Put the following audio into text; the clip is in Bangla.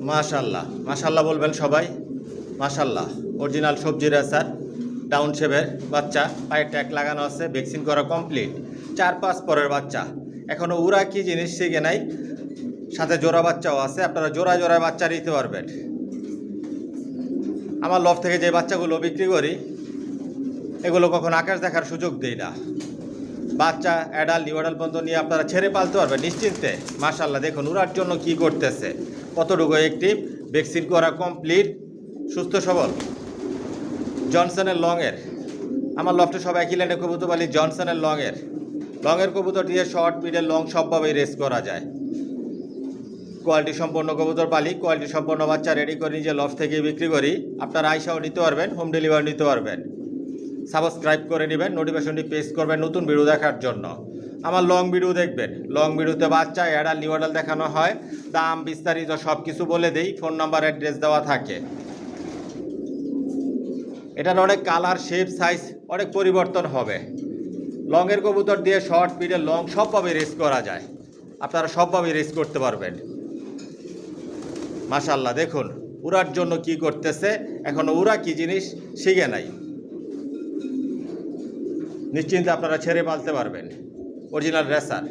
মাশাল্লাহ মাশাল্লাহ বলবেন সবাই। মাশাল্লাহ অরিজিনাল সবজি রেসার ডাউন শেপের বাচ্চা, পায়ে ট্যাগ লাগানো আছে, ভ্যাকসিন করা কমপ্লিট, 4-5 পরের বাচ্চা। এখনও উড়া কি জিনিস শিখে নাই, সাথে জোড়া বাচ্চাও আছে। আপনারা জোড়া জোড়া বাচ্চা নিতে পারবেন। আমার লফট থেকে যে বাচ্চাগুলো বিক্রি করি এগুলো কখন আকাশ দেখার সুযোগ দেই না। বাচ্চা অ্যাডাল নিউ অ্যাডাল পর্যন্ত নিয়ে আপনারা ছেড়ে পালতে পারবেন নিশ্চিন্তে। মাশাল্লাহ দেখুন উড়ার জন্য কি করতেছে, কতটুকু অ্যাক্টিভ, ভ্যাকসিন করা কমপ্লিট, সুস্থ সবল। জনসনের লংয়ের, আমার লফটে সব একই লাইনে কবুতর পালি। জনসনের লংয়ের কবুতর দিয়ে শর্ট মিডল লং সবভাবেই রেস করা যায়। কোয়ালিটি সম্পন্ন কবুতর পালি, কোয়ালিটি সম্পন্ন বাচ্চা রেডি করে নিজে লফট থেকে বিক্রি করি। আপনারা আইসাও নিতে পারবেন, হোম ডেলিভারি নিতে পারবেন। সাবস্ক্রাইব করে নেবেন, নোটিফিকেশনটি প্রেস করবেন নতুন ভিডিও দেখার জন্য। আমার লং ভিডিও দেখবেন, লং ভিডিওতে বাচ্চা অ্যাডাল নিউ অ্যাডাল দেখানো হয়, দাম বিস্তারিত সব কিছু বলে দেই, ফোন নাম্বার অ্যাড্রেস দেওয়া থাকে। এটার অনেক কালার শেপ সাইজ অনেক পরিবর্তন হবে। লংয়ের কবুতর দিয়ে শর্ট মিডল লং সবভাবে রেস করা যায়, আপনারা সবভাবে রেস করতে পারবেন। মাশাল্লাহ দেখুন উড়ার জন্য কি করতেছে, এখনও উড়া কি জিনিস শিখে নাই। নিশ্চিন্তে আপনারা ছেড়ে পালতে পারবেন। Original racer.